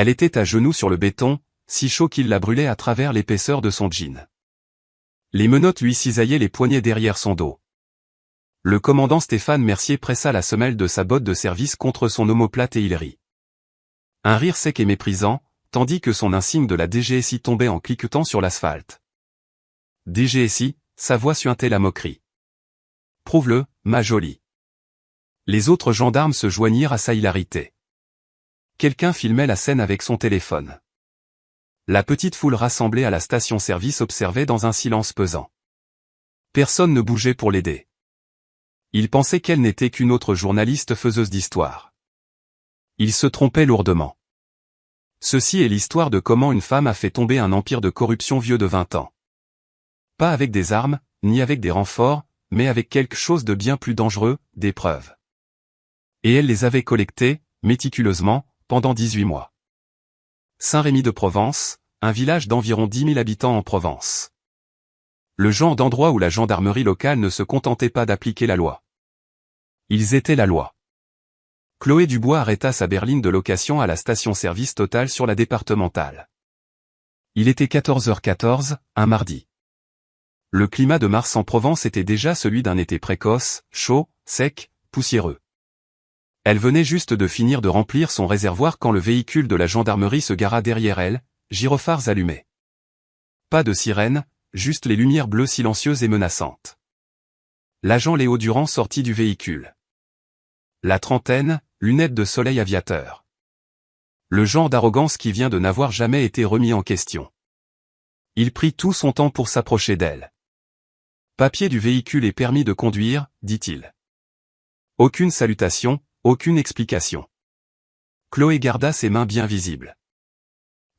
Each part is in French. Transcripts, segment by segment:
Elle était à genoux sur le béton, si chaud qu'il la brûlait à travers l'épaisseur de son jean. Les menottes luicisaillaient les poignets derrière son dos. Le commandant Stéphane Mercier pressa la semelle de sa botte de service contre son omoplate et il rit. Un rire sec et méprisant, tandis que son insigne de la DGSI tombait en cliquetant sur l'asphalte. DGSI, sa voix suintait la moquerie. Prouve-le, ma jolie. Les autres gendarmes se joignirent à sa hilarité. Quelqu'un filmait la scène avec son téléphone. La petite foule rassemblée à la station-service observait dans un silence pesant. Personne ne bougeait pour l'aider. Il pensait qu'elle n'était qu'une autre journaliste faiseuse d'histoire. Il se trompait lourdement. Ceci est l'histoire de comment une femme a fait tomber un empire de corruption vieux de 20 ans. Pas avec des armes, ni avec des renforts, mais avec quelque chose de bien plus dangereux, des preuves. Et elle les avait collectées, méticuleusement, pendant 18 mois. Saint-Rémy-de-Provence, un village d'environ 10 000 habitants en Provence. Le genre d'endroit où la gendarmerie locale ne se contentait pas d'appliquer la loi. Ils étaient la loi. Chloé Dubois arrêta sa berline de location à la station-service Total sur la départementale. Il était 14h14, un mardi. Le climat de mars en Provence était déjà celui d'un été précoce, chaud, sec, poussiéreux. Elle venait juste de finir de remplir son réservoir quand le véhicule de la gendarmerie se gara derrière elle, gyrophares allumés. Pas de sirène, juste les lumières bleues silencieuses et menaçantes. L'agent Léo Durand sortit du véhicule. La trentaine, lunettes de soleil aviateur. Le genre d'arrogance qui vient de n'avoir jamais été remis en question. Il prit tout son temps pour s'approcher d'elle. Papier du véhicule et permis de conduire, dit-il. Aucune salutation, aucune explication. Chloé garda ses mains bien visibles.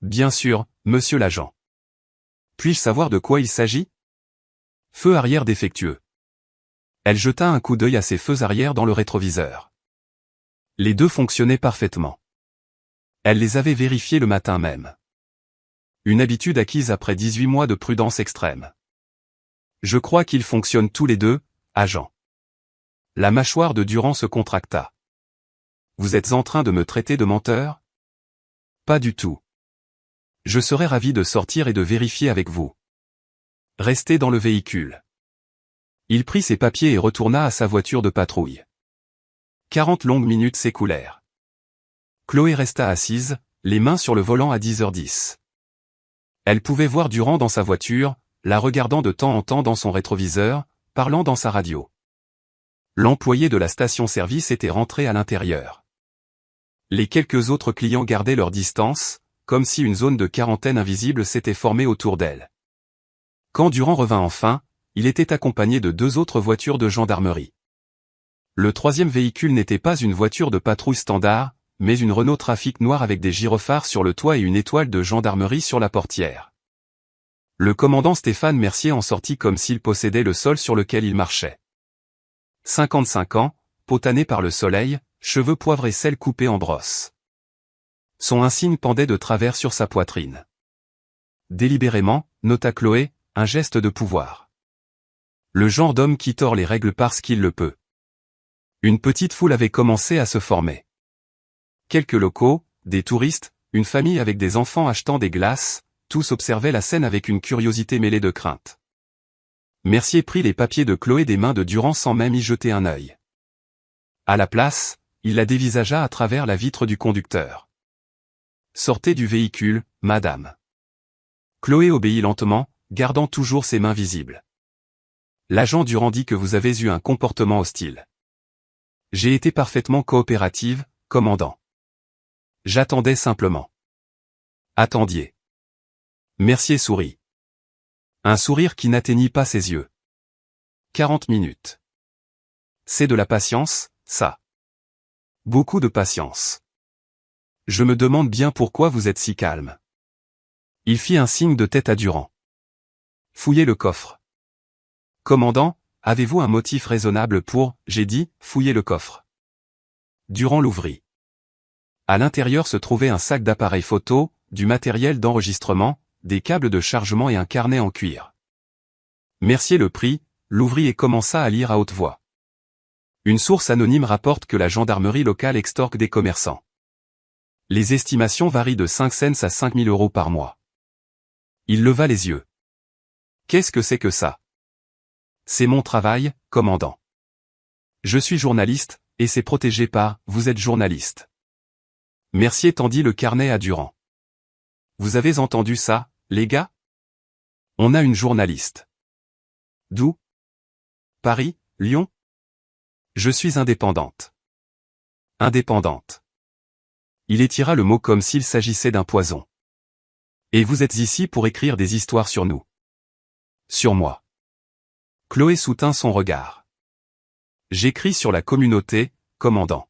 Bien sûr, monsieur l'agent. Puis-je savoir de quoi il s'agit? Feu arrière défectueux. Elle jeta un coup d'œil à ses feux arrière dans le rétroviseur. Les deux fonctionnaient parfaitement. Elle les avait vérifiés le matin même. Une habitude acquise après 18 mois de prudence extrême. Je crois qu'ils fonctionnent tous les deux, agent. La mâchoire de Durand se contracta. Vous êtes en train de me traiter de menteur? Pas du tout. Je serais ravi de sortir et de vérifier avec vous. Restez dans le véhicule. Il prit ses papiers et retourna à sa voiture de patrouille. 40 longues minutes s'écoulèrent. Chloé resta assise, les mains sur le volant à 10h10. Elle pouvait voir Durand dans sa voiture, la regardant de temps en temps dans son rétroviseur, parlant dans sa radio. L'employé de la station-service était rentré à l'intérieur. Les quelques autres clients gardaient leur distance, comme si une zone de quarantaine invisible s'était formée autour d'elle. Quand Durand revint enfin, il était accompagné de 2 autres voitures de gendarmerie. Le troisième véhicule n'était pas une voiture de patrouille standard, mais une Renault Trafic noire avec des gyrophares sur le toit et une étoile de gendarmerie sur la portière. Le commandant Stéphane Mercier en sortit comme s'il possédait le sol sur lequel il marchait. 55 ans, peau tannée par le soleil, cheveux poivrés sel coupés en brosse. Son insigne pendait de travers sur sa poitrine. Délibérément, nota Chloé, un geste de pouvoir. Le genre d'homme qui tord les règles parce qu'il le peut. Une petite foule avait commencé à se former. Quelques locaux, des touristes, une famille avec des enfants achetant des glaces, tous observaient la scène avec une curiosité mêlée de crainte. Mercier prit les papiers de Chloé des mains de Durand sans même y jeter un œil. À la place, il la dévisagea à travers la vitre du conducteur. Sortez du véhicule, madame. Chloé obéit lentement, gardant toujours ses mains visibles. L'agent Durand dit que vous avez eu un comportement hostile. J'ai été parfaitement coopérative, commandant. J'attendais simplement. Attendiez. Mercier sourit. Un sourire qui n'atteignit pas ses yeux. 40 minutes. C'est de la patience, ça. Beaucoup de patience. Je me demande bien pourquoi vous êtes si calme. Il fit un signe de tête à Durand. Fouillez le coffre. Commandant, avez-vous un motif raisonnable pour, j'ai dit, fouiller le coffre? Durand l'ouvrit. À l'intérieur se trouvait un sac d'appareils photo, du matériel d'enregistrement, des câbles de chargement et un carnet en cuir. Mercier le prit, l'ouvrit et commença à lire à haute voix. Une source anonyme rapporte que la gendarmerie locale extorque des commerçants. Les estimations varient de 5 cents à 5 000 € par mois. Il leva les yeux. Qu'est-ce que c'est que ça? C'est mon travail, commandant. Je suis journaliste, et c'est protégé par « Vous êtes journaliste ». Mercier tendit le carnet à Durand. Vous avez entendu ça, les gars? On a une journaliste. D'où? Paris, Lyon? Je suis indépendante. Indépendante. Il étira le mot comme s'il s'agissait d'un poison. Et vous êtes ici pour écrire des histoires sur nous. Sur moi. Chloé soutint son regard. J'écris sur la communauté, commandant.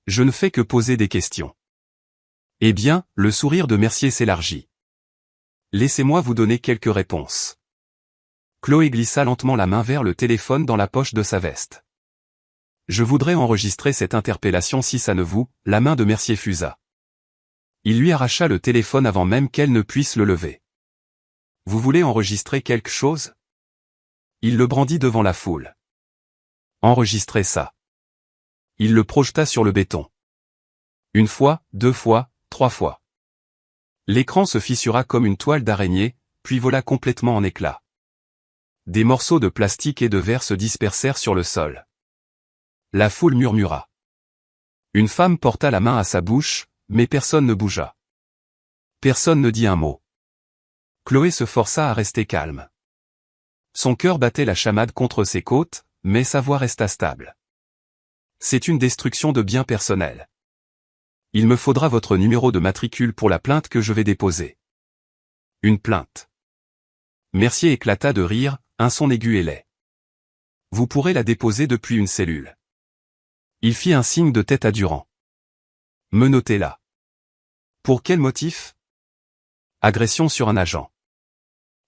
Je ne fais que poser des questions. Eh bien, le sourire de Mercier s'élargit. Laissez-moi vous donner quelques réponses. Chloé glissa lentement la main vers le téléphone dans la poche de sa veste. Je voudrais enregistrer cette interpellation si ça ne vous... La main de Mercier fusa. Il lui arracha le téléphone avant même qu'elle ne puisse le lever. Vous voulez enregistrer quelque chose? Il le brandit devant la foule. Enregistrez ça. Il le projeta sur le béton. Une fois, 2 fois, 3 fois. L'écran se fissura comme une toile d'araignée, puis vola complètement en éclats. Des morceaux de plastique et de verre se dispersèrent sur le sol. La foule murmura. Une femme porta la main à sa bouche, mais personne ne bougea. Personne ne dit un mot. Chloé se força à rester calme. Son cœur battait la chamade contre ses côtes, mais sa voix resta stable. C'est une destruction de biens personnels. Il me faudra votre numéro de matricule pour la plainte que je vais déposer. Une plainte. Mercier éclata de rire, un son aigu et laid. Vous pourrez la déposer depuis une cellule. Il fit un signe de tête à Durand. Menotez-la. Pour quel motif? Agression sur un agent.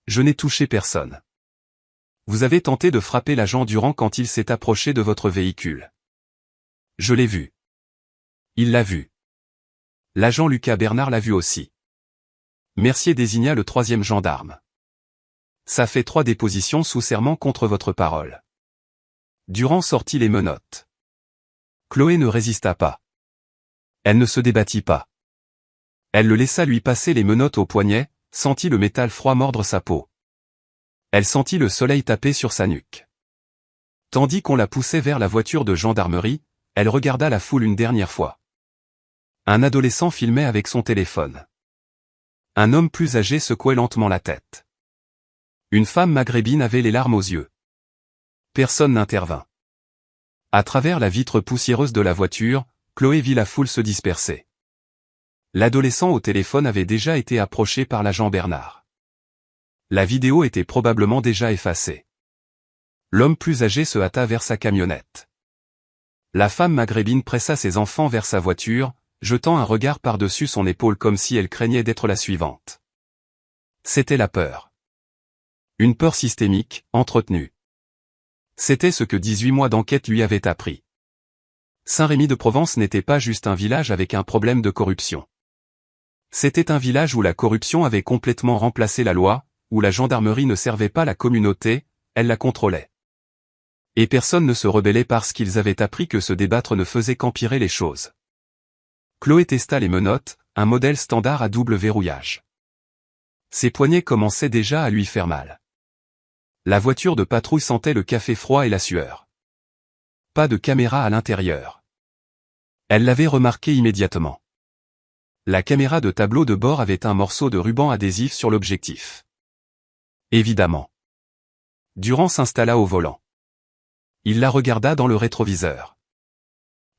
Je n'ai touché personne. Vous avez tenté de frapper l'agent Durand quand il s'est approché de votre véhicule. Je l'ai vu. Il l'a vu. L'agent Lucas Bernard l'a vu aussi. Mercier désigna le 3e gendarme. Ça fait 3 dépositions sous serment contre votre parole. Durand sortit les menottes. Chloé ne résista pas. Elle ne se débattit pas. Elle le laissa lui passer les menottes au poignet, sentit le métal froid mordre sa peau. Elle sentit le soleil taper sur sa nuque. Tandis qu'on la poussait vers la voiture de gendarmerie, elle regarda la foule une dernière fois. Un adolescent filmait avec son téléphone. Un homme plus âgé secouait lentement la tête. Une femme maghrébine avait les larmes aux yeux. Personne n'intervint. À travers la vitre poussiéreuse de la voiture, Chloé vit la foule se disperser. L'adolescent au téléphone avait déjà été approché par l'agent Bernard. La vidéo était probablement déjà effacée. L'homme plus âgé se hâta vers sa camionnette. La femme maghrébine pressa ses enfants vers sa voiture, jetant un regard par-dessus son épaule comme si elle craignait d'être la suivante. C'était la peur. Une peur systémique, entretenue. C'était ce que 18 mois d'enquête lui avaient appris. Saint-Rémy-de-Provence n'était pas juste un village avec un problème de corruption. C'était un village où la corruption avait complètement remplacé la loi, où la gendarmerie ne servait pas la communauté, elle la contrôlait. Et personne ne se rebellait parce qu'ils avaient appris que se débattre ne faisait qu'empirer les choses. Chloé testa les menottes, un modèle standard à double verrouillage. Ses poignets commençaient déjà à lui faire mal. La voiture de patrouille sentait le café froid et la sueur. Pas de caméra à l'intérieur. Elle l'avait remarqué immédiatement. La caméra de tableau de bord avait un morceau de ruban adhésif sur l'objectif. Évidemment. Durand s'installa au volant. Il la regarda dans le rétroviseur.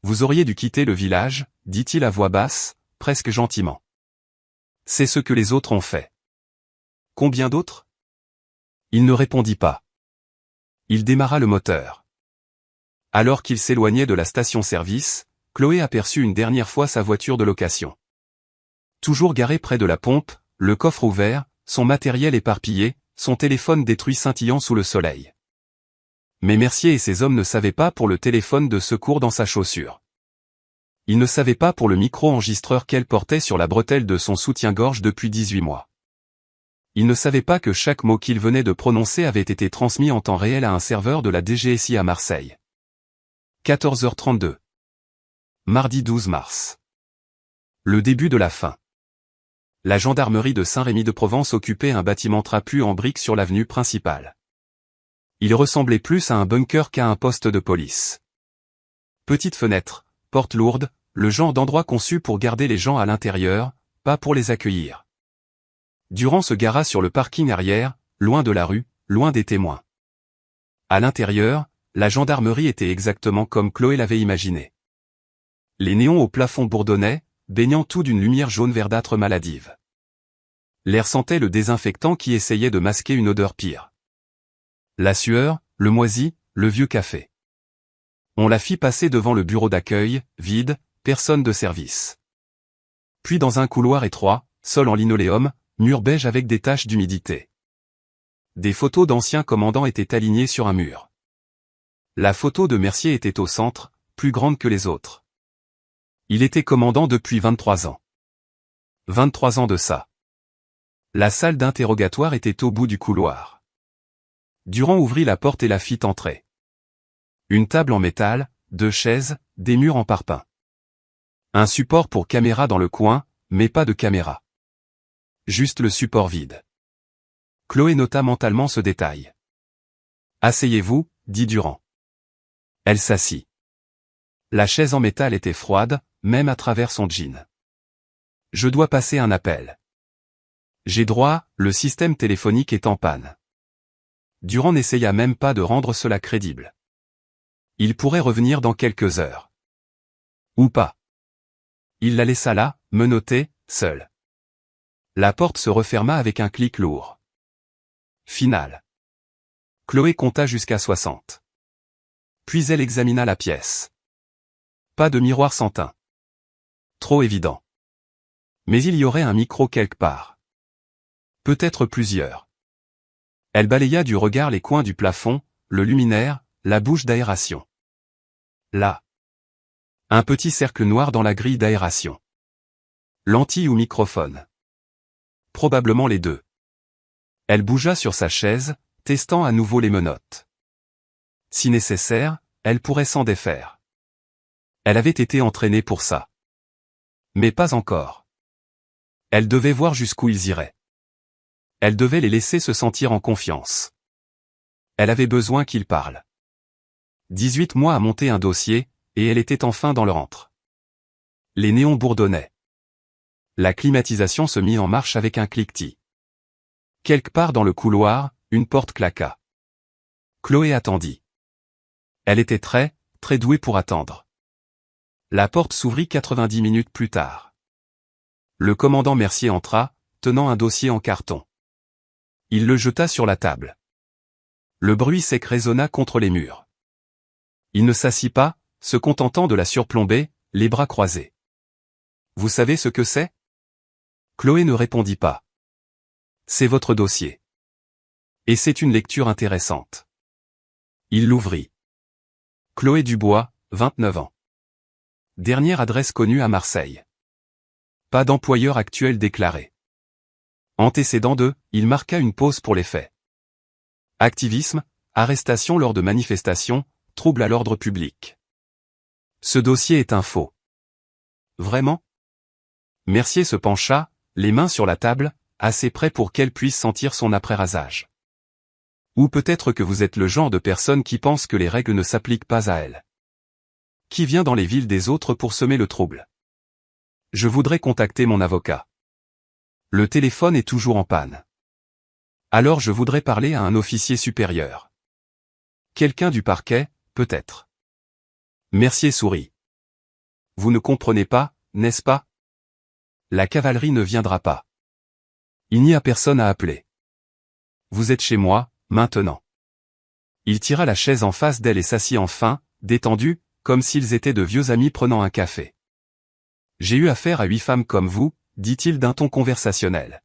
Vous auriez dû quitter le village, dit-il à voix basse, presque gentiment. C'est ce que les autres ont fait. Combien d'autres? Il ne répondit pas. Il démarra le moteur. Alors qu'il s'éloignait de la station-service, Chloé aperçut une dernière fois sa voiture de location. Toujours garée près de la pompe, le coffre ouvert, son matériel éparpillé, son téléphone détruit scintillant sous le soleil. Mais Mercier et ses hommes ne savaient pas pour le téléphone de secours dans sa chaussure. Ils ne savaient pas pour le micro-enregistreur qu'elle portait sur la bretelle de son soutien-gorge depuis 18 mois. Ils ne savaient pas que chaque mot qu'il venait de prononcer avait été transmis en temps réel à un serveur de la DGSI à Marseille. 14h32. Mardi 12 mars. Le début de la fin. La gendarmerie de Saint-Rémy-de-Provence occupait un bâtiment trapu en briques sur l'avenue principale. Il ressemblait plus à un bunker qu'à un poste de police. Petite fenêtre, porte lourde, le genre d'endroit conçu pour garder les gens à l'intérieur, pas pour les accueillir. Durand se gara sur le parking arrière, loin de la rue, loin des témoins. À l'intérieur, la gendarmerie était exactement comme Chloé l'avait imaginé. Les néons au plafond bourdonnaient, baignant tout d'une lumière jaune verdâtre maladive. L'air sentait le désinfectant qui essayait de masquer une odeur pire. La sueur, le moisi, le vieux café. On la fit passer devant le bureau d'accueil, vide, personne de service. Puis dans un couloir étroit, sol en linoléum, mur beige avec des taches d'humidité. Des photos d'anciens commandants étaient alignées sur un mur. La photo de Mercier était au centre, plus grande que les autres. Il était commandant depuis 23 ans. 23 ans de ça. La salle d'interrogatoire était au bout du couloir. Durand ouvrit la porte et la fit entrer. Une table en métal, 2 chaises, des murs en parpaing. Un support pour caméra dans le coin, mais pas de caméra. Juste le support vide. Chloé nota mentalement ce détail. « Asseyez-vous » dit Durand. Elle s'assit. La chaise en métal était froide, même à travers son jean. « Je dois passer un appel. J'ai droit, le système téléphonique est en panne. » Durand n'essaya même pas de rendre cela crédible. Il pourrait revenir dans quelques heures. Ou pas. Il la laissa là, menottée, seule. La porte se referma avec un clic lourd. Final. Chloé compta jusqu'à 60. Puis elle examina la pièce. Pas de miroir sans teint. Trop évident. Mais il y aurait un micro quelque part. Peut-être plusieurs. Elle balaya du regard les coins du plafond, le luminaire, la bouche d'aération. Là. Un petit cercle noir dans la grille d'aération. Lentille ou microphone. Probablement les deux. Elle bougea sur sa chaise, testant à nouveau les menottes. Si nécessaire, elle pourrait s'en défaire. Elle avait été entraînée pour ça. Mais pas encore. Elle devait voir jusqu'où ils iraient. Elle devait les laisser se sentir en confiance. Elle avait besoin qu'ils parlent. 18 mois à monter un dossier, et elle était enfin dans leur antre. Les néons bourdonnaient. La climatisation se mit en marche avec un cliquetis. Quelque part dans le couloir, une porte claqua. Chloé attendit. Elle était très douée pour attendre. La porte s'ouvrit 90 minutes plus tard. Le commandant Mercier entra, tenant un dossier en carton. Il le jeta sur la table. Le bruit sec résonna contre les murs. Il ne s'assit pas, se contentant de la surplomber, les bras croisés. « Vous savez ce que c'est » Chloé ne répondit pas. « C'est votre dossier. Et c'est une lecture intéressante. » Il l'ouvrit. Chloé Dubois, 29 ans. Dernière adresse connue à Marseille. Pas d'employeur actuel déclaré. Antécédent de, il marqua une pause pour les faits. Activisme, arrestation lors de manifestations, trouble à l'ordre public. Ce dossier est un faux. Vraiment ? Mercier se pencha, les mains sur la table, assez près pour qu'elle puisse sentir son après-rasage. Ou peut-être que vous êtes le genre de personne qui pense que les règles ne s'appliquent pas à elle. Qui vient dans les villes des autres pour semer le trouble. Je voudrais contacter mon avocat. Le téléphone est toujours en panne. Alors je voudrais parler à un officier supérieur. Quelqu'un du parquet, peut-être. Mercier sourit. Vous ne comprenez pas, n'est-ce pas ? La cavalerie ne viendra pas. Il n'y a personne à appeler. Vous êtes chez moi, maintenant. Il tira la chaise en face d'elle et s'assit enfin, détendu, comme s'ils étaient de vieux amis prenant un café. J'ai eu affaire à 8 femmes comme vous, dit-il d'un ton conversationnel.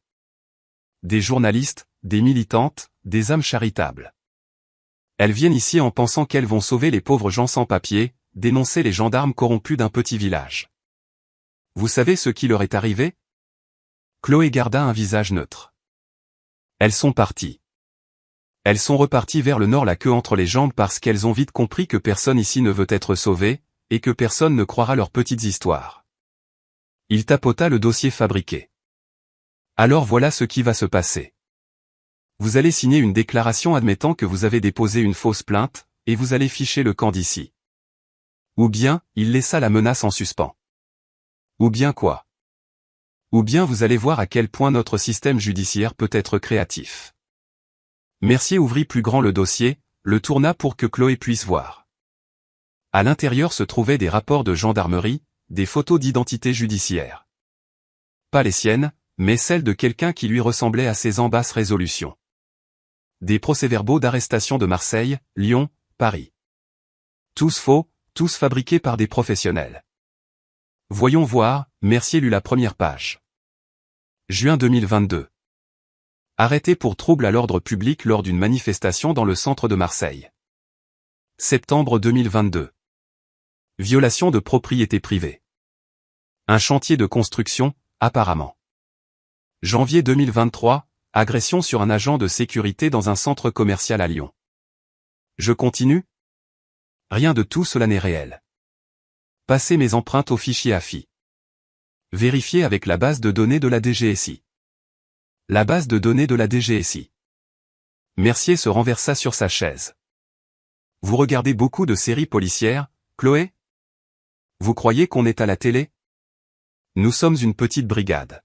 Des journalistes, des militantes, des âmes charitables. Elles viennent ici en pensant qu'elles vont sauver les pauvres gens sans papier, dénoncer les gendarmes corrompus d'un petit village. Vous savez ce qui leur est arrivé ? Chloé garda un visage neutre. Elles sont parties. Elles sont reparties vers le nord la queue entre les jambes parce qu'elles ont vite compris que personne ici ne veut être sauvé, et que personne ne croira leurs petites histoires. Il tapota le dossier fabriqué. Alors voilà ce qui va se passer. Vous allez signer une déclaration admettant que vous avez déposé une fausse plainte, et vous allez ficher le camp d'ici. Ou bien, il laissa la menace en suspens. Ou bien quoi? Ou bien vous allez voir à quel point notre système judiciaire peut être créatif. Mercier ouvrit plus grand le dossier, le tourna pour que Chloé puisse voir. À l'intérieur se trouvaient des rapports de gendarmerie, des photos d'identité judiciaire. Pas les siennes, mais celles de quelqu'un qui lui ressemblait assez en basse résolution. Des procès-verbaux d'arrestation de Marseille, Lyon, Paris. Tous faux, tous fabriqués par des professionnels. Voyons voir, Mercier lut la première page. Juin 2022. Arrêté pour trouble à l'ordre public lors d'une manifestation dans le centre de Marseille. Septembre 2022. Violation de propriété privée. Un chantier de construction, apparemment. Janvier 2023, agression sur un agent de sécurité dans un centre commercial à Lyon. Je continue? Rien de tout cela n'est réel. Passer mes empreintes au fichier AFI. Vérifier avec la base de données de la DGSI. La base de données de la DGSI. Mercier se renversa sur sa chaise. Vous regardez beaucoup de séries policières, Chloé? Vous croyez qu'on est à la télé? Nous sommes une petite brigade.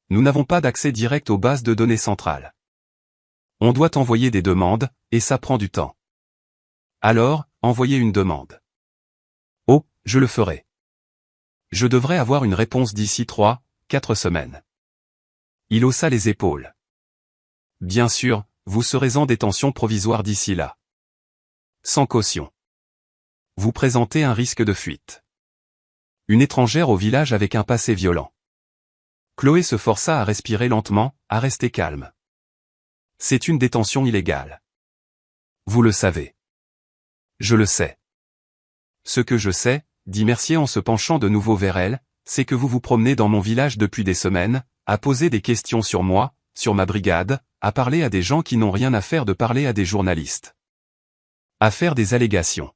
Nous n'avons pas d'accès direct aux bases de données centrales. On doit envoyer des demandes, et ça prend du temps. Alors, envoyez une demande. Oh, je le ferai. Je devrais avoir une réponse d'ici 3-4 semaines. Il haussa les épaules. Bien sûr, vous serez en détention provisoire d'ici là. Sans caution. Vous présentez un risque de fuite. Une étrangère au village avec un passé violent. Chloé se força à respirer lentement, à rester calme. C'est une détention illégale. Vous le savez. Je le sais. Ce que je sais, dit Mercier en se penchant de nouveau vers elle, c'est que vous vous promenez dans mon village depuis des semaines, à poser des questions sur moi, sur ma brigade, à parler à des gens qui n'ont rien à faire de parler à des journalistes. À faire des allégations.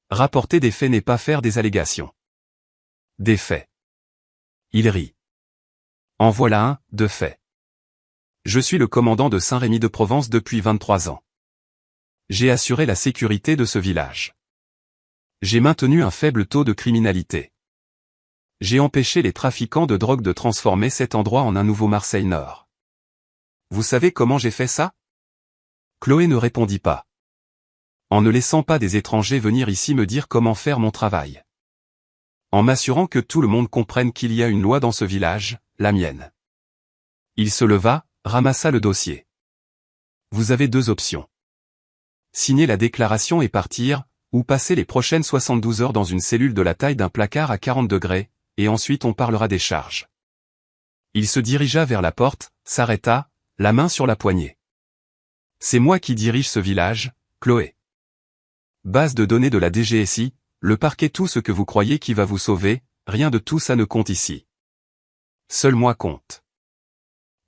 Rapporter des faits n'est pas faire des allégations. Des faits. Il rit. En voilà un, de faits. Je suis le commandant de Saint-Rémy-de-Provence depuis 23 ans. J'ai assuré la sécurité de ce village. J'ai maintenu un faible taux de criminalité. J'ai empêché les trafiquants de drogue de transformer cet endroit en un nouveau Marseille-Nord. Vous savez comment j'ai fait ça? Chloé ne répondit pas. En ne laissant pas des étrangers venir ici me dire comment faire mon travail. En m'assurant que tout le monde comprenne qu'il y a une loi dans ce village, la mienne. Il se leva, ramassa le dossier. Vous avez deux options. Signer la déclaration et partir, ou passer les prochaines 72 heures dans une cellule de la taille d'un placard à 40 degrés, et ensuite on parlera des charges. Il se dirigea vers la porte, s'arrêta, la main sur la poignée. C'est moi qui dirige ce village, Chloé. Base de données de la DGSI, le parquet, tout ce que vous croyez qui va vous sauver, rien de tout ça ne compte ici. Seul moi compte.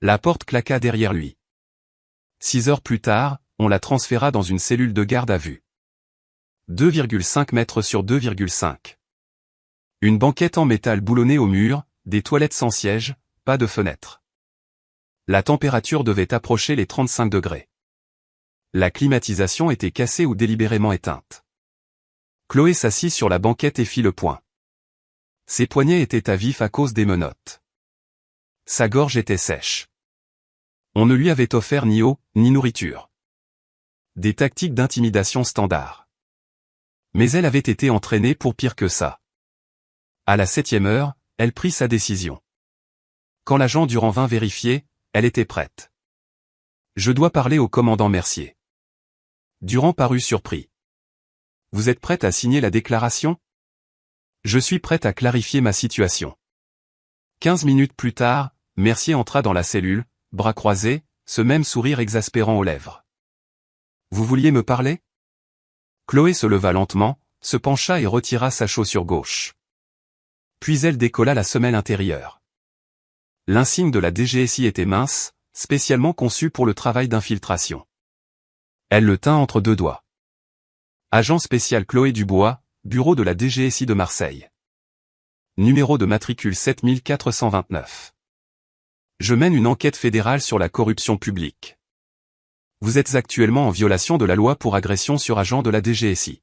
La porte claqua derrière lui. 6 heures plus tard, on la transféra dans une cellule de garde à vue. 2,5 mètres sur 2,5. Une banquette en métal boulonnée au mur, des toilettes sans siège, pas de fenêtre. La température devait approcher les 35 degrés. La climatisation était cassée ou délibérément éteinte. Chloé s'assit sur la banquette et fit le point. Ses poignets étaient à vif à cause des menottes. Sa gorge était sèche. On ne lui avait offert ni eau, ni nourriture. Des tactiques d'intimidation standard. Mais elle avait été entraînée pour pire que ça. À la 7e heure, elle prit sa décision. Quand l'agent Durand vint vérifier, elle était prête. Je dois parler au commandant Mercier. Durand parut surpris. Vous êtes prête à signer la déclaration? Je suis prête à clarifier ma situation. 15 minutes plus tard, Mercier entra dans la cellule, bras croisés, ce même sourire exaspérant aux lèvres. Vous vouliez me parler? Chloé se leva lentement, se pencha et retira sa chaussure gauche. Puis elle décolla la semelle intérieure. L'insigne de la DGSI était mince, spécialement conçu pour le travail d'infiltration. Elle le tint entre deux doigts. Agent spécial Chloé Dubois, bureau de la DGSI de Marseille. Numéro de matricule 7429. Je mène une enquête fédérale sur la corruption publique. Vous êtes actuellement en violation de la loi pour agression sur agent de la DGSI.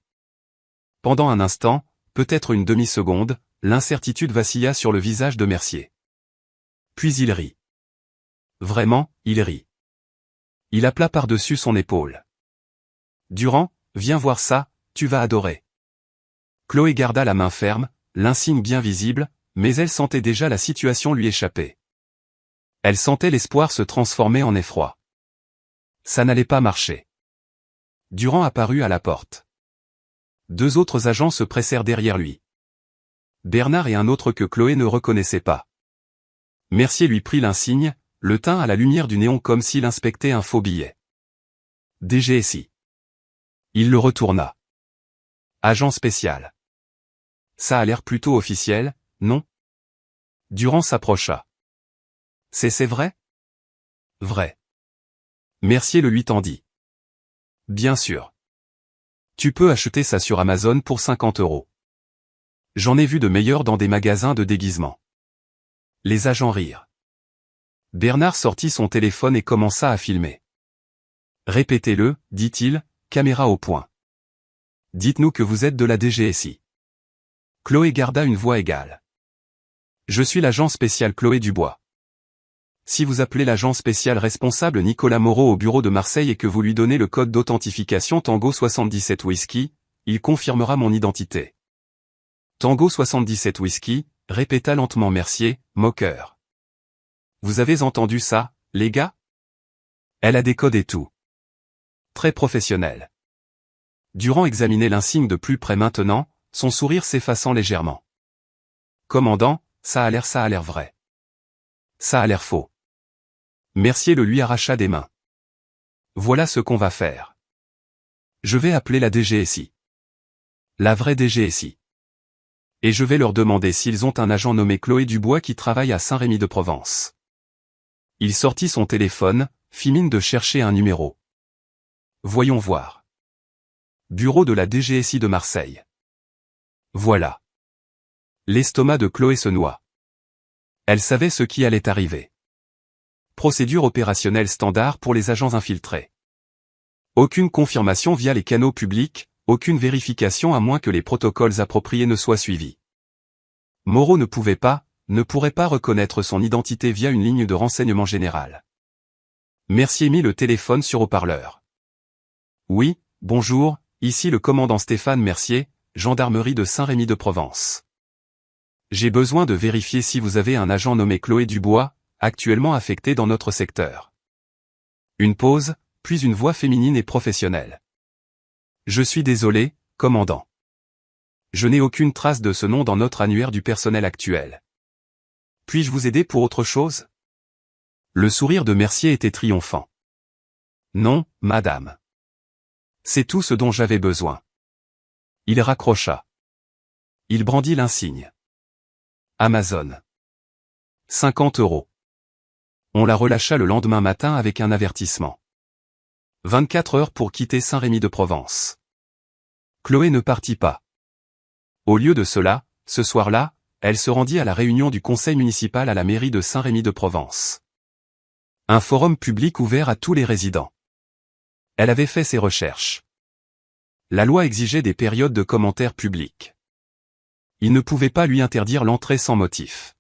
Pendant un instant, peut-être une demi-seconde, l'incertitude vacilla sur le visage de Mercier. Puis il rit. Vraiment, il rit. Il appela par-dessus son épaule. Durand, viens voir ça, tu vas adorer. Chloé garda la main ferme, l'insigne bien visible, mais elle sentait déjà la situation lui échapper. Elle sentait l'espoir se transformer en effroi. Ça n'allait pas marcher. Durand apparut à la porte. 2 autres agents se pressèrent derrière lui. Bernard et un autre que Chloé ne reconnaissait pas. Mercier lui prit l'insigne, le tint à la lumière du néon comme s'il inspectait un faux billet. DGSI. Il le retourna. Agent spécial. Ça a l'air plutôt officiel, non? Durand s'approcha. C'est vrai? Vrai. Mercier le lui tendit. Bien sûr. Tu peux acheter ça sur Amazon pour 50 €. J'en ai vu de meilleurs dans des magasins de déguisement. Les agents rirent. Bernard sortit son téléphone et commença à filmer. Répétez-le, dit-il, caméra au point. Dites-nous que vous êtes de la DGSI. Chloé garda une voix égale. Je suis l'agent spécial Chloé Dubois. Si vous appelez l'agent spécial responsable Nicolas Moreau au bureau de Marseille et que vous lui donnez le code d'authentification Tango 77 Whisky, il confirmera mon identité. Tango 77 Whisky, répéta lentement Mercier, moqueur. Vous avez entendu ça, les gars? Elle a des codes et tout. Très professionnel. Durand examinait l'insigne de plus près maintenant, son sourire s'effaçant légèrement. Commandant, ça a l'air vrai. Ça a l'air faux. Mercier le lui arracha des mains. Voilà ce qu'on va faire. Je vais appeler la DGSI. La vraie DGSI. Et je vais leur demander s'ils ont un agent nommé Chloé Dubois qui travaille à Saint-Rémy-de-Provence. Il sortit son téléphone, fit mine de chercher un numéro. Voyons voir. Bureau de la DGSI de Marseille. Voilà. L'estomac de Chloé se noie. Elle savait ce qui allait arriver. Procédure opérationnelle standard pour les agents infiltrés. Aucune confirmation via les canaux publics, aucune vérification à moins que les protocoles appropriés ne soient suivis. Moreau ne pourrait pas reconnaître son identité via une ligne de renseignement général. Mercier mit le téléphone sur haut-parleur. Oui, bonjour, ici le commandant Stéphane Mercier, gendarmerie de Saint-Rémy-de-Provence. J'ai besoin de vérifier si vous avez un agent nommé Chloé Dubois, actuellement affecté dans notre secteur. Une pause, puis une voix féminine et professionnelle. Je suis désolé, commandant. Je n'ai aucune trace de ce nom dans notre annuaire du personnel actuel. Puis-je vous aider pour autre chose? Le sourire de Mercier était triomphant. Non, madame. C'est tout ce dont j'avais besoin. Il raccrocha. Il brandit l'insigne. Amazon. 50 €. On la relâcha le lendemain matin avec un avertissement. 24 heures pour quitter Saint-Rémy-de-Provence. Chloé ne partit pas. Au lieu de cela, ce soir-là, elle se rendit à la réunion du conseil municipal à la mairie de Saint-Rémy-de-Provence. Un forum public ouvert à tous les résidents. Elle avait fait ses recherches. La loi exigeait des périodes de commentaires publics. Il ne pouvait pas lui interdire l'entrée sans motif.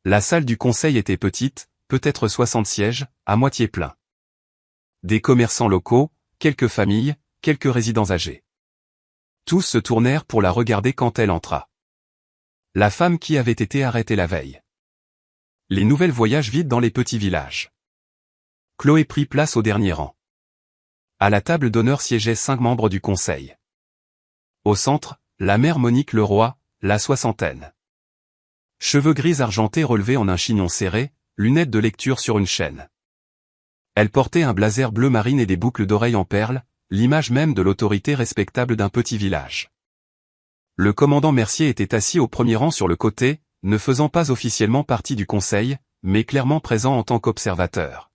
La salle du conseil était petite, peut-être 60 sièges, à moitié plein. Des commerçants locaux, quelques familles, quelques résidents âgés. Tous se tournèrent pour la regarder quand elle entra. La femme qui avait été arrêtée la veille. Les nouvelles voyages vides dans les petits villages. Chloé prit place au dernier rang. À la table d'honneur siégeaient 5 membres du conseil. Au centre, la mère Monique Leroy, la soixantaine. Cheveux gris argentés relevés en un chignon serré, lunettes de lecture sur une chaîne. Elle portait un blazer bleu marine et des boucles d'oreilles en perles, l'image même de l'autorité respectable d'un petit village. Le commandant Mercier était assis au premier rang sur le côté, ne faisant pas officiellement partie du conseil, mais clairement présent en tant qu'observateur.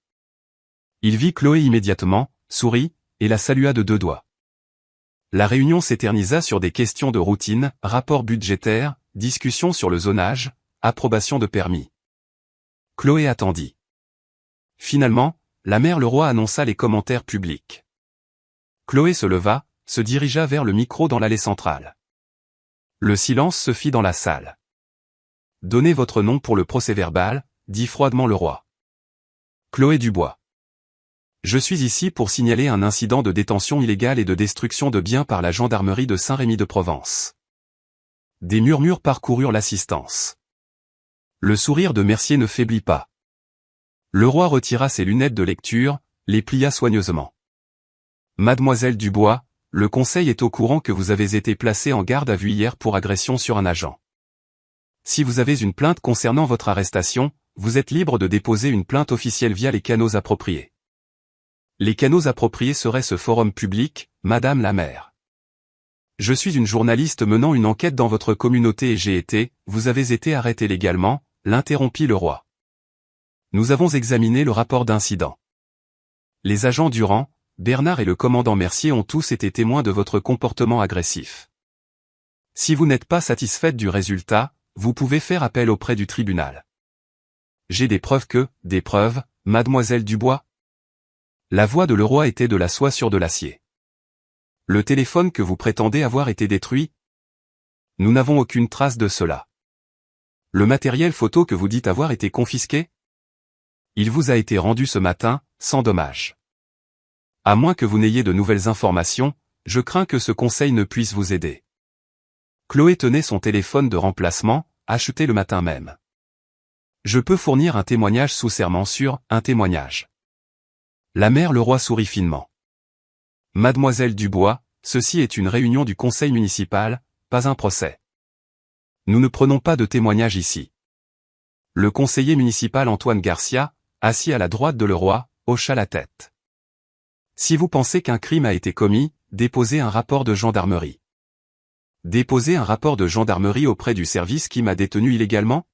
Il vit Chloé immédiatement, sourit, et la salua de 2 doigts. La réunion s'éternisa sur des questions de routine, rapports budgétaires, discussion sur le zonage, approbation de permis. Chloé attendit. Finalement, la mère Leroy annonça les commentaires publics. Chloé se leva, se dirigea vers le micro dans l'allée centrale. Le silence se fit dans la salle. Donnez votre nom pour le procès-verbal, dit froidement Leroy. Chloé Dubois. Je suis ici pour signaler un incident de détention illégale et de destruction de biens par la gendarmerie de Saint-Rémy-de-Provence. Des murmures parcoururent l'assistance. Le sourire de Mercier ne faiblit pas. Leroy retira ses lunettes de lecture, les plia soigneusement. Mademoiselle Dubois, le conseil est au courant que vous avez été placée en garde à vue hier pour agression sur un agent. Si vous avez une plainte concernant votre arrestation, vous êtes libre de déposer une plainte officielle via les canaux appropriés. Les canaux appropriés seraient ce forum public, Madame la maire. Je suis une journaliste menant une enquête dans votre communauté et vous avez été arrêté légalement, l'interrompit Leroy. Nous avons examiné le rapport d'incident. Les agents Durand, Bernard et le commandant Mercier ont tous été témoins de votre comportement agressif. Si vous n'êtes pas satisfaite du résultat, vous pouvez faire appel auprès du tribunal. J'ai des preuves, mademoiselle Dubois? La voix de Leroy était de la soie sur de l'acier. Le téléphone que vous prétendez avoir été détruit? Nous n'avons aucune trace de cela. Le matériel photo que vous dites avoir été confisqué? Il vous a été rendu ce matin, sans dommage. À moins que vous n'ayez de nouvelles informations, je crains que ce conseil ne puisse vous aider. Chloé tenait son téléphone de remplacement, acheté le matin même. Je peux fournir un témoignage sous serment sur un témoignage. La mère Leroy sourit finement. Mademoiselle Dubois, ceci est une réunion du conseil municipal, pas un procès. Nous ne prenons pas de témoignage ici. Le conseiller municipal Antoine Garcia, assis à la droite de Leroy, hocha la tête. Si vous pensez qu'un crime a été commis, déposez un rapport de gendarmerie. Déposez un rapport de gendarmerie auprès du service qui m'a détenu illégalement?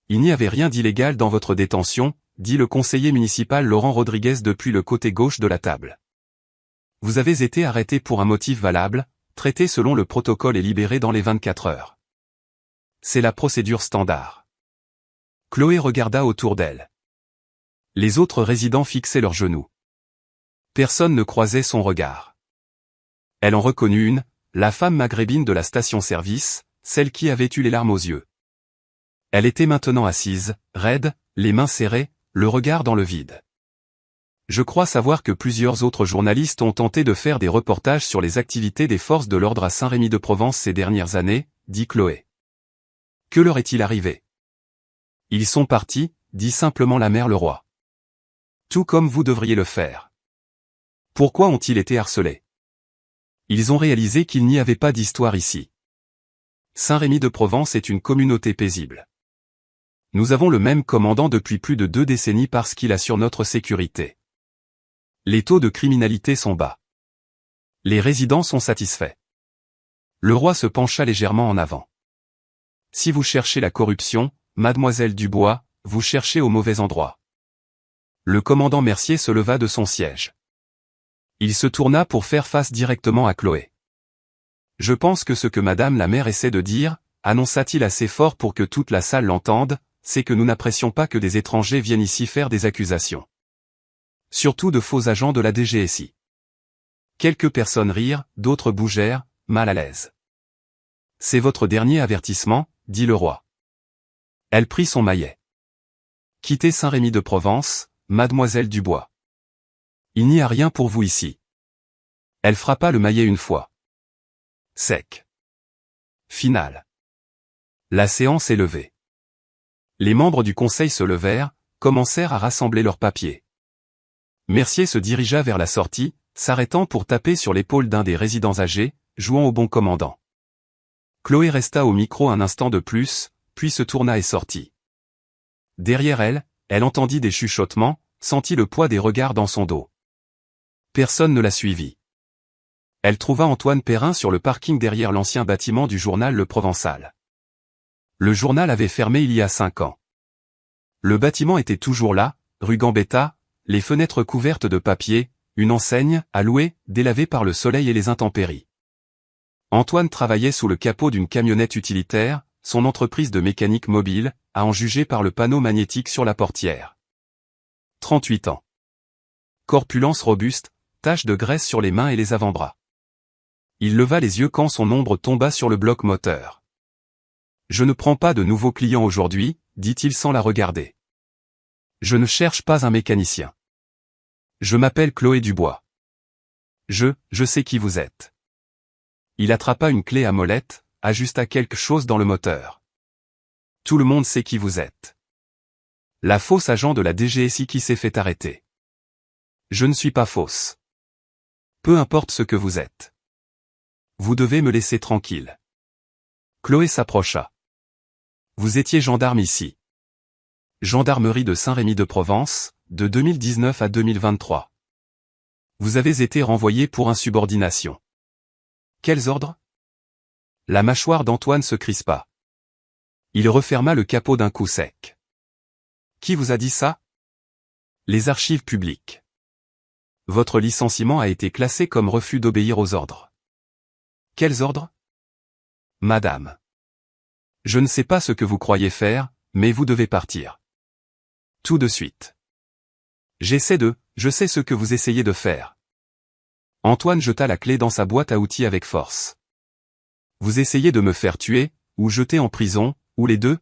Il n'y avait rien d'illégal dans votre détention, dit le conseiller municipal Laurent Rodriguez depuis le côté gauche de la table. Vous avez été arrêté pour un motif valable, traité selon le protocole et libéré dans les 24 heures. C'est la procédure standard. Chloé regarda autour d'elle. Les autres résidents fixaient leurs genoux. Personne ne croisait son regard. Elle en reconnut une, la femme maghrébine de la station-service, celle qui avait eu les larmes aux yeux. Elle était maintenant assise, raide, les mains serrées, le regard dans le vide. Je crois savoir que plusieurs autres journalistes ont tenté de faire des reportages sur les activités des forces de l'ordre à Saint-Rémy-de-Provence ces dernières années, dit Chloé. Que leur est-il arrivé? Ils sont partis, dit simplement la mère Leroy. Tout comme vous devriez le faire. Pourquoi ont-ils été harcelés? Ils ont réalisé qu'il n'y avait pas d'histoire ici. Saint-Rémy-de-Provence est une communauté paisible. Nous avons le même commandant depuis plus de 2 décennies parce qu'il assure notre sécurité. Les taux de criminalité sont bas. Les résidents sont satisfaits. Leroy se pencha légèrement en avant. Si vous cherchez la corruption, mademoiselle Dubois, vous cherchez au mauvais endroit. Le commandant Mercier se leva de son siège. Il se tourna pour faire face directement à Chloé. Je pense que ce que madame la maire essaie de dire, annonça-t-il assez fort pour que toute la salle l'entende, c'est que nous n'apprécions pas que des étrangers viennent ici faire des accusations. Surtout de faux agents de la DGSI. Quelques personnes rirent, d'autres bougèrent, mal à l'aise. C'est votre dernier avertissement, dit Leroy. Elle prit son maillet. Quittez Saint-Rémy-de-Provence, mademoiselle Dubois. Il n'y a rien pour vous ici. Elle frappa le maillet une fois. Sec. Finale. La séance est levée. Les membres du conseil se levèrent, commencèrent à rassembler leurs papiers. Mercier se dirigea vers la sortie, s'arrêtant pour taper sur l'épaule d'un des résidents âgés, jouant au bon commandant. Chloé resta au micro un instant de plus, puis se tourna et sortit. Derrière elle, elle entendit des chuchotements, sentit le poids des regards dans son dos. Personne ne la suivit. Elle trouva Antoine Perrin sur le parking derrière l'ancien bâtiment du journal Le Provençal. Le journal avait fermé il y a 5 ans. Le bâtiment était toujours là, rue Gambetta, les fenêtres couvertes de papier, une enseigne, à louer, délavée par le soleil et les intempéries. Antoine travaillait sous le capot d'une camionnette utilitaire, son entreprise de mécanique mobile, à en juger par le panneau magnétique sur la portière. 38 ans. Corpulence robuste, taches de graisse sur les mains et les avant-bras. Il leva les yeux quand son ombre tomba sur le bloc moteur. « Je ne prends pas de nouveaux clients aujourd'hui, » dit-il sans la regarder. « Je ne cherche pas un mécanicien. Je m'appelle Chloé Dubois. Je sais qui vous êtes. » Il attrapa une clé à molette, ajusta quelque chose dans le moteur. « Tout le monde sait qui vous êtes. La fausse agent de la DGSI qui s'est fait arrêter. Je ne suis pas fausse. Peu importe ce que vous êtes. Vous devez me laisser tranquille. » Chloé s'approcha. « Vous étiez gendarme ici. Gendarmerie de Saint-Rémy-de-Provence, de 2019 à 2023. Vous avez été renvoyé pour insubordination. Quels ordres ?» La mâchoire d'Antoine se crispa. Il referma le capot d'un coup sec. « Qui vous a dit ça ? » Les archives publiques. Votre licenciement a été classé comme refus d'obéir aux ordres. Quels ordres ? Madame. Je ne sais pas ce que vous croyez faire, mais vous devez partir. Tout de suite. Je sais ce que vous essayez de faire. Antoine jeta la clé dans sa boîte à outils avec force. Vous essayez de me faire tuer, ou jeter en prison, ou les deux ?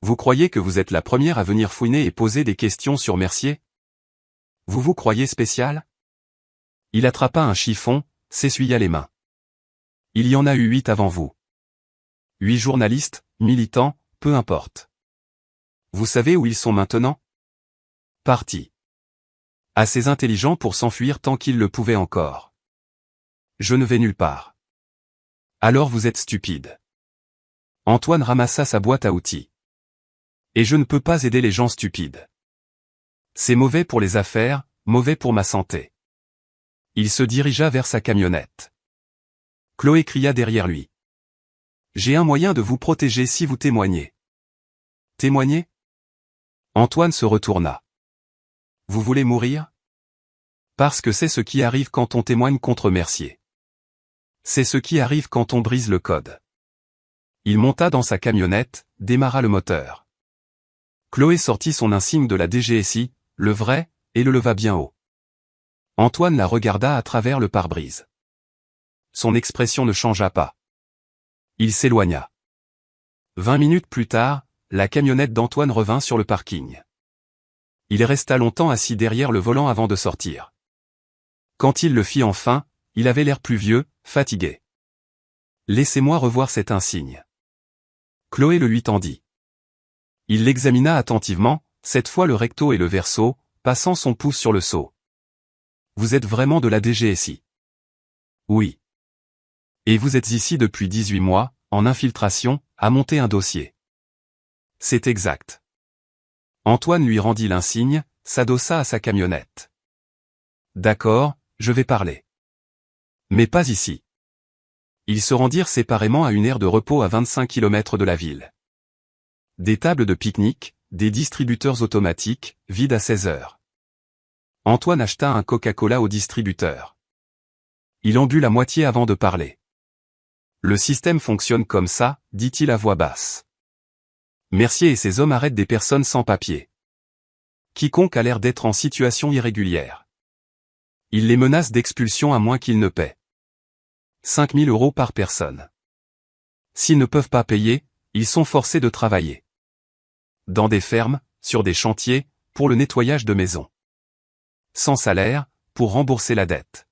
Vous croyez que vous êtes la première à venir fouiner et poser des questions sur Mercier ? Vous vous croyez spécial ? Il attrapa un chiffon, s'essuya les mains. Il y en a eu 8 avant vous. 8 journalistes, militants, peu importe. Vous savez où ils sont maintenant ? Partis. Assez intelligents pour s'enfuir tant qu'ils le pouvaient encore. Je ne vais nulle part. Alors vous êtes stupide. Antoine ramassa sa boîte à outils. Et je ne peux pas aider les gens stupides. C'est mauvais pour les affaires, mauvais pour ma santé. Il se dirigea vers sa camionnette. Chloé cria derrière lui. J'ai un moyen de vous protéger si vous témoignez. Témoigner ? Antoine se retourna. Vous voulez mourir ? Parce que c'est ce qui arrive quand on témoigne contre Mercier. C'est ce qui arrive quand on brise le code. Il monta dans sa camionnette, démarra le moteur. Chloé sortit son insigne de la DGSI, le vrai, et le leva bien haut. Antoine la regarda à travers le pare-brise. Son expression ne changea pas. Il s'éloigna. 20 minutes plus tard, la camionnette d'Antoine revint sur le parking. Il resta longtemps assis derrière le volant avant de sortir. Quand il le fit enfin, il avait l'air plus vieux, fatigué. « Laissez-moi revoir cet insigne. » Chloé le lui tendit. Il l'examina attentivement, cette fois le recto et le verso, passant son pouce sur le sceau. « Vous êtes vraiment de la DGSI ? » Oui. Et vous êtes ici depuis 18 mois, en infiltration, à monter un dossier. C'est exact. Antoine lui rendit l'insigne, s'adossa à sa camionnette. D'accord, je vais parler. Mais pas ici. Ils se rendirent séparément à une aire de repos à 25 km de la ville. Des tables de pique-nique, des distributeurs automatiques, vides à 16 heures. Antoine acheta un Coca-Cola au distributeur. Il en but la moitié avant de parler. Le système fonctionne comme ça, dit-il à voix basse. Mercier et ses hommes arrêtent des personnes sans papier. Quiconque a l'air d'être en situation irrégulière. Ils les menacent d'expulsion à moins qu'ils ne paient 5 000 € par personne. S'ils ne peuvent pas payer, ils sont forcés de travailler. Dans des fermes, sur des chantiers, pour le nettoyage de maisons. Sans salaire, pour rembourser la dette.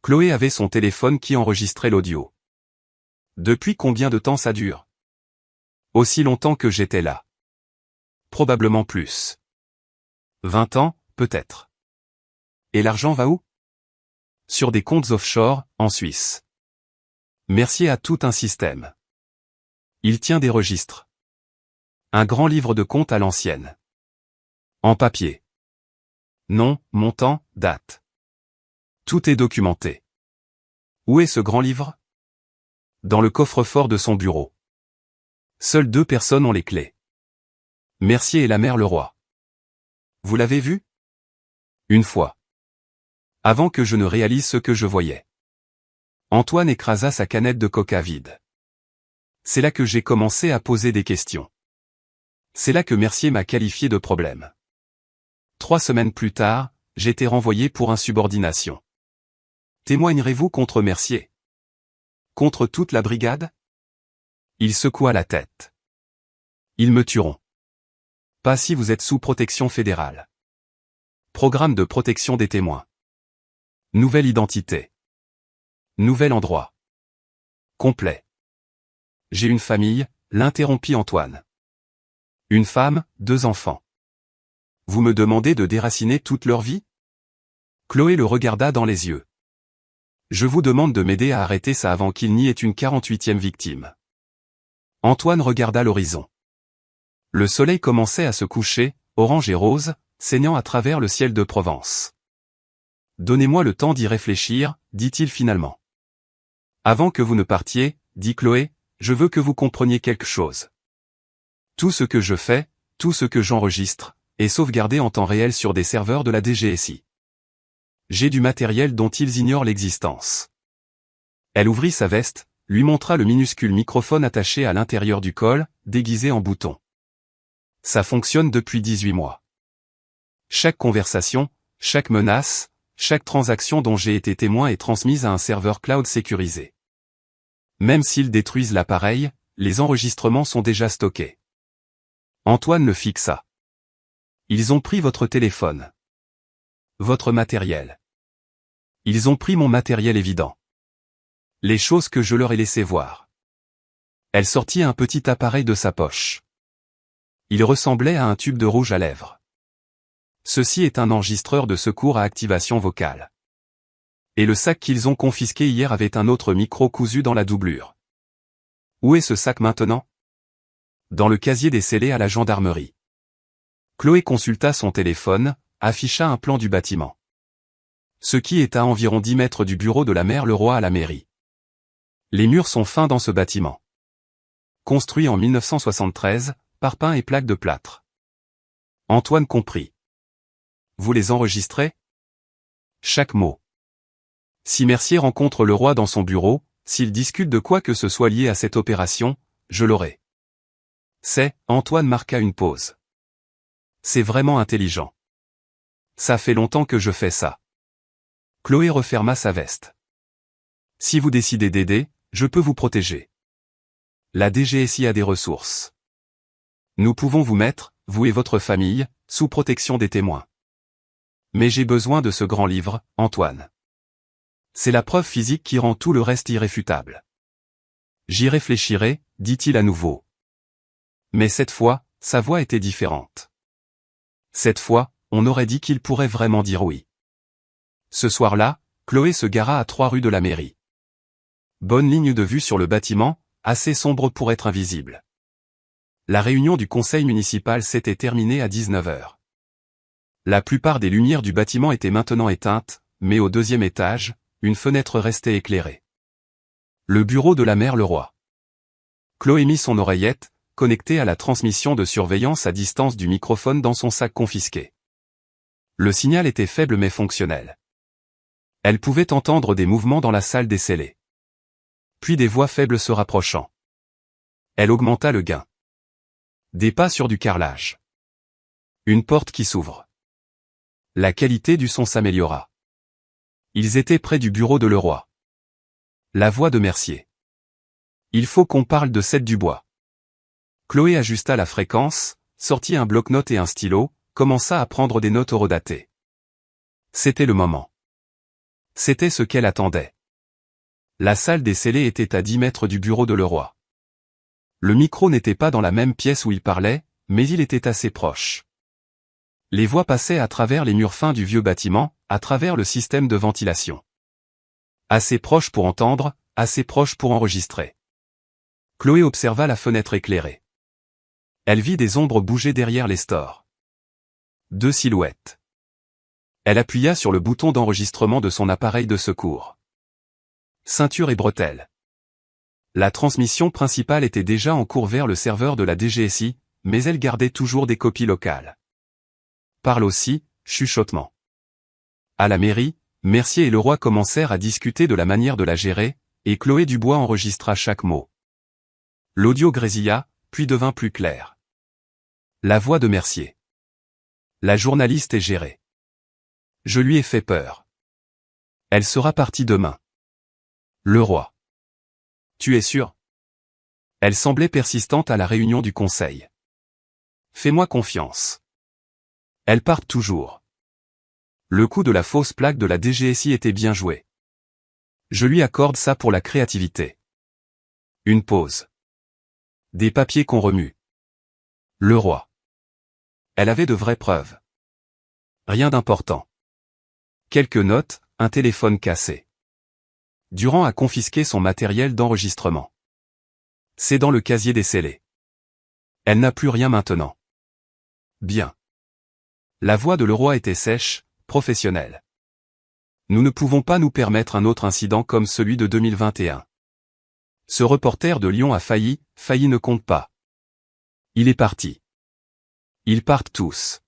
Chloé avait son téléphone qui enregistrait l'audio. Depuis combien de temps ça dure ? Aussi longtemps que j'étais là. Probablement plus. 20 ans, peut-être. Et l'argent va où ? Sur des comptes offshore, en Suisse. Mercier a tout un système. Il tient des registres. Un grand livre de comptes à l'ancienne. En papier. Nom, montant, date. Tout est documenté. Où est ce grand livre ? Dans le coffre-fort de son bureau. Seules 2 personnes ont les clés. Mercier et la mère Leroy. Vous l'avez vu ? Une fois. Avant que je ne réalise ce que je voyais. Antoine écrasa sa canette de coca vide. C'est là que j'ai commencé à poser des questions. C'est là que Mercier m'a qualifié de problème. 3 semaines plus tard, j'étais renvoyé pour insubordination. Témoignerez-vous contre Mercier? Contre toute la brigade? Il secoua la tête. Ils me tueront. Pas si vous êtes sous protection fédérale. Programme de protection des témoins. Nouvelle identité. Nouvel endroit. Complet. J'ai une famille, l'interrompit Antoine. Une femme, 2 enfants. Vous me demandez de déraciner toute leur vie? Chloé le regarda dans les yeux. Je vous demande de m'aider à arrêter ça avant qu'il n'y ait une 48e victime. Antoine regarda l'horizon. Le soleil commençait à se coucher, orange et rose, saignant à travers le ciel de Provence. Donnez-moi le temps d'y réfléchir, dit-il finalement. Avant que vous ne partiez, dit Chloé, je veux que vous compreniez quelque chose. Tout ce que je fais, tout ce que j'enregistre, est sauvegardé en temps réel sur des serveurs de la DGSI. J'ai du matériel dont ils ignorent l'existence. Elle ouvrit sa veste, lui montra le minuscule microphone attaché à l'intérieur du col, déguisé en bouton. Ça fonctionne depuis 18 mois. Chaque conversation, chaque menace, chaque transaction dont j'ai été témoin est transmise à un serveur cloud sécurisé. Même s'ils détruisent l'appareil, les enregistrements sont déjà stockés. Antoine le fixa. Ils ont pris votre téléphone. Votre matériel. Ils ont pris mon matériel évident. Les choses que je leur ai laissées voir. Elle sortit un petit appareil de sa poche. Il ressemblait à un tube de rouge à lèvres. Ceci est un enregistreur de secours à activation vocale. Et le sac qu'ils ont confisqué hier avait un autre micro cousu dans la doublure. Où est ce sac maintenant? Dans le casier des scellés à la gendarmerie. Chloé consulta son téléphone, afficha un plan du bâtiment. Ce qui est à environ 10 mètres du bureau de la maire Leroy à la mairie. Les murs sont fins dans ce bâtiment. Construit en 1973, parpaing et plaques de plâtre. Antoine comprit. Vous les enregistrez? Chaque mot. Si Mercier rencontre le roi dans son bureau, s'il discute de quoi que ce soit lié à cette opération, je l'aurai. Antoine marqua une pause. C'est vraiment intelligent. Ça fait longtemps que je fais ça. Chloé referma sa veste. Si vous décidez d'aider, je peux vous protéger. La DGSI a des ressources. Nous pouvons vous mettre, vous et votre famille, sous protection des témoins. Mais j'ai besoin de ce grand livre, Antoine. C'est la preuve physique qui rend tout le reste irréfutable. J'y réfléchirai, dit-il à nouveau. Mais cette fois, sa voix était différente. Cette fois, on aurait dit qu'il pourrait vraiment dire oui. Ce soir-là, Chloé se gara à 3 rues de la mairie. Bonne ligne de vue sur le bâtiment, assez sombre pour être invisible. La réunion du conseil municipal s'était terminée à 19h. La plupart des lumières du bâtiment étaient maintenant éteintes, mais au 2e étage, une fenêtre restait éclairée. Le bureau de la maire Leroy. Chloé mit son oreillette, connectée à la transmission de surveillance à distance du microphone dans son sac confisqué. Le signal était faible mais fonctionnel. Elle pouvait entendre des mouvements dans la salle des scellés. Puis des voix faibles se rapprochant. Elle augmenta le gain. Des pas sur du carrelage. Une porte qui s'ouvre. La qualité du son s'améliora. Ils étaient près du bureau de Leroy. La voix de Mercier. Il faut qu'on parle de Seth Dubois. Chloé ajusta la fréquence, sortit un bloc-notes et un stylo, commença à prendre des notes horodatées. C'était le moment. C'était ce qu'elle attendait. La salle des scellés était à 10 mètres du bureau de Leroy. Le micro n'était pas dans la même pièce où il parlait, mais il était assez proche. Les voix passaient à travers les murs fins du vieux bâtiment, à travers le système de ventilation. Assez proche pour entendre, assez proche pour enregistrer. Chloé observa la fenêtre éclairée. Elle vit des ombres bouger derrière les stores. 2 silhouettes. Elle appuya sur le bouton d'enregistrement de son appareil de secours. Ceinture et bretelles. La transmission principale était déjà en cours vers le serveur de la DGSI, mais elle gardait toujours des copies locales. Parle aussi, chuchotement. À la mairie, Mercier et Leroy commencèrent à discuter de la manière de la gérer, Et Chloé Dubois enregistra chaque mot. L'audio grésilla, puis devint plus clair. La voix de Mercier. La journaliste est gérée. Je lui ai fait peur. Elle sera partie demain. Le roi. Tu es sûr? Elle semblait persistante à la réunion du conseil. Fais-moi confiance. Elles partent toujours. Le coup de la fausse plaque de la DGSI était bien joué. Je lui accorde ça pour la créativité. Une pause. Des papiers qu'on remue. Le roi. Elle avait de vraies preuves. Rien d'important. Quelques notes, un téléphone cassé. Durand a confisqué son matériel d'enregistrement. C'est dans le casier des scellés. Elle n'a plus rien maintenant. Bien. La voix de Leroy était sèche, professionnelle. Nous ne pouvons pas nous permettre un autre incident comme celui de 2021. Ce reporter de Lyon a failli ne compte pas. Il est parti. Ils partent tous.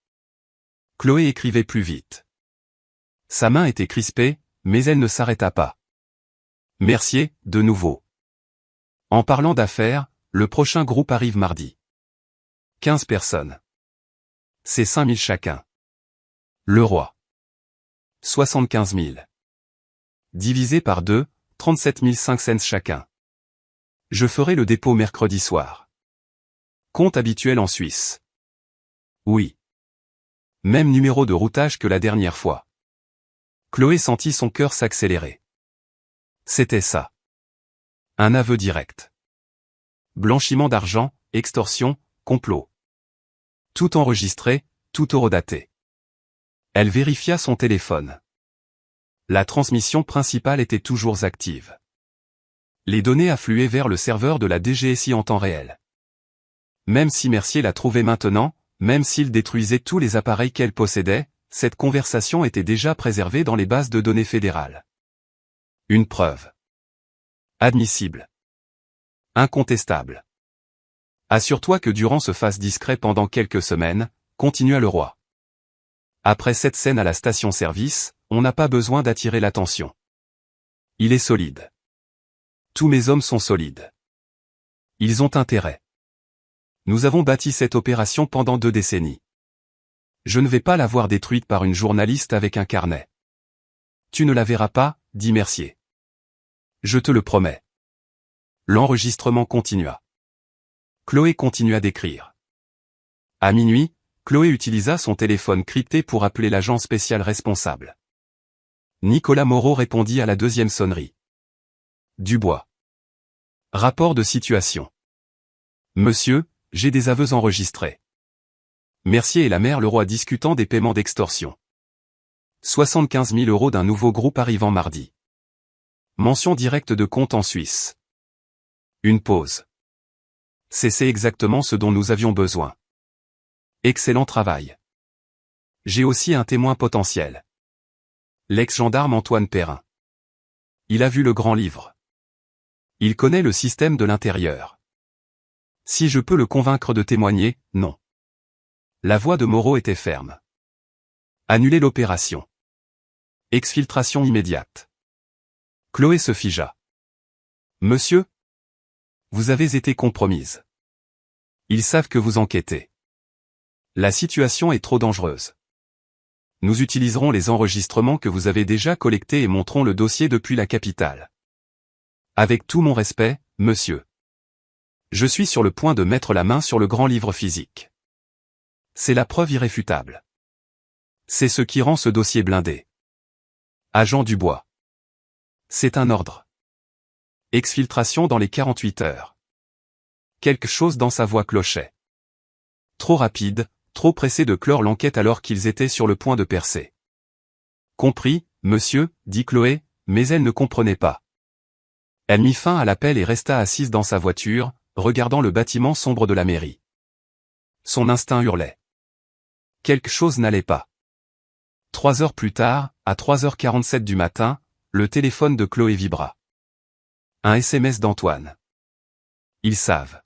Chloé écrivait plus vite. Sa main était crispée, mais elle ne s'arrêta pas. Mercier, de nouveau. En parlant d'affaires, le prochain groupe arrive mardi. 15 personnes. C'est 5 000 chacun. Le roi. 75 000. Divisé par 2, 37 500 chacun. Je ferai le dépôt mercredi soir. Compte habituel en Suisse. Oui. Même numéro de routage que la dernière fois. Chloé sentit son cœur s'accélérer. C'était ça. Un aveu direct. Blanchiment d'argent, extorsion, complot. Tout enregistré, tout horodaté. Elle vérifia son téléphone. La transmission principale était toujours active. Les données affluaient vers le serveur de la DGSI en temps réel. Même si Mercier la trouvait maintenant, même s'il détruisait tous les appareils qu'elle possédait, cette conversation était déjà préservée dans les bases de données fédérales. Une preuve. Admissible. Incontestable. Assure-toi que Durand se fasse discret pendant quelques semaines, continua le roi. Après cette scène à la station-service, on n'a pas besoin d'attirer l'attention. Il est solide. Tous mes hommes sont solides. Ils ont intérêt. Nous avons bâti cette opération pendant 2 décennies. Je ne vais pas la voir détruite par une journaliste avec un carnet. Tu ne la verras pas, dit Mercier. Je te le promets. L'enregistrement continua. Chloé continua d'écrire. À minuit, Chloé utilisa son téléphone crypté pour appeler l'agent spécial responsable. Nicolas Moreau répondit à la 2e sonnerie. Dubois. Rapport de situation. Monsieur, j'ai des aveux enregistrés. Mercier et la mère Leroy discutant des paiements d'extorsion. 75 000 € d'un nouveau groupe arrivant mardi. Mention directe de compte en Suisse. Une pause. C'est exactement ce dont nous avions besoin. Excellent travail. J'ai aussi un témoin potentiel. L'ex-gendarme Antoine Perrin. Il a vu le grand livre. Il connaît le système de l'intérieur. Si je peux le convaincre de témoigner, non. La voix de Moreau était ferme. Annuler l'opération. Exfiltration immédiate. Chloé se figea. Monsieur? Vous avez été compromise. Ils savent que vous enquêtez. La situation est trop dangereuse. Nous utiliserons les enregistrements que vous avez déjà collectés et monterons le dossier depuis la capitale. Avec tout mon respect, monsieur. Je suis sur le point de mettre la main sur le grand livre physique. C'est la preuve irréfutable. C'est ce qui rend ce dossier blindé. Agent Dubois. C'est un ordre. Exfiltration dans les 48 heures. Quelque chose dans sa voix clochait. Trop rapide, trop pressé de clore l'enquête alors qu'ils étaient sur le point de percer. Compris, monsieur, dit Chloé, mais elle ne comprenait pas. Elle mit fin à l'appel et resta assise dans sa voiture, regardant le bâtiment sombre de la mairie. Son instinct hurlait. Quelque chose n'allait pas. 3 heures plus tard, à 3h47 du matin, le téléphone de Chloé vibra. Un SMS d'Antoine. Ils savent.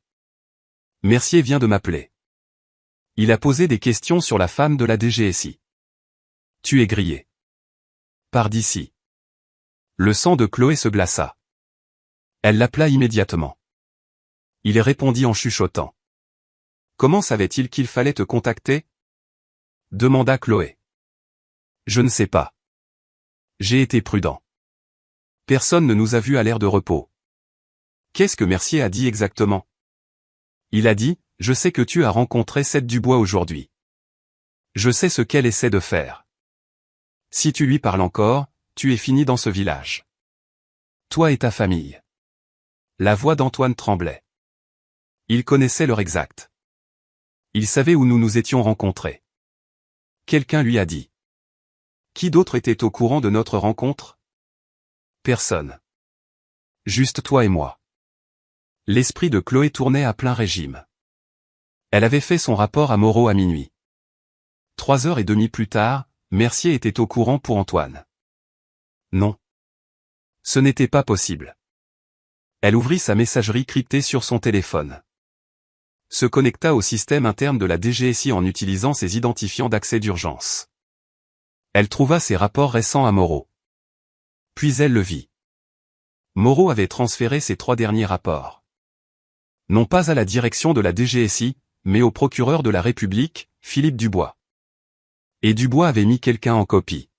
Mercier vient de m'appeler. Il a posé des questions sur la femme de la DGSI. Tu es grillé. Pars d'ici. Le sang de Chloé se glaça. Elle l'appela immédiatement. Il répondit en chuchotant. Comment savait-il qu'il fallait te contacter? Demanda Chloé. Je ne sais pas. J'ai été prudent. Personne ne nous a vus à l'air de repos. Qu'est-ce que Mercier a dit exactement? Il a dit, je sais que tu as rencontré Seth Dubois aujourd'hui. Je sais ce qu'elle essaie de faire. Si tu lui parles encore, tu es fini dans ce village. Toi et ta famille. La voix d'Antoine tremblait. Il connaissait l'heure exacte. Il savait où nous nous étions rencontrés. Quelqu'un lui a dit. Qui d'autre était au courant de notre rencontre? Personne. Juste toi et moi. L'esprit de Chloé tournait à plein régime. Elle avait fait son rapport à Moreau à minuit. 3h30 plus tard, Mercier était au courant pour Antoine. Non. Ce n'était pas possible. Elle ouvrit sa messagerie cryptée sur son téléphone. Se connecta au système interne de la DGSI en utilisant ses identifiants d'accès d'urgence. Elle trouva ses rapports récents à Moreau. Puis elle le vit. Moreau avait transféré ses 3 derniers rapports. Non pas à la direction de la DGSI, mais au procureur de la République, Philippe Dubois. Et Dubois avait mis quelqu'un en copie.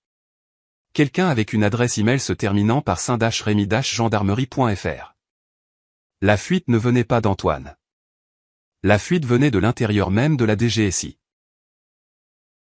Quelqu'un avec une adresse email se terminant par saint-rémy-gendarmerie.fr. La fuite ne venait pas d'Antoine. La fuite venait de l'intérieur même de la DGSI.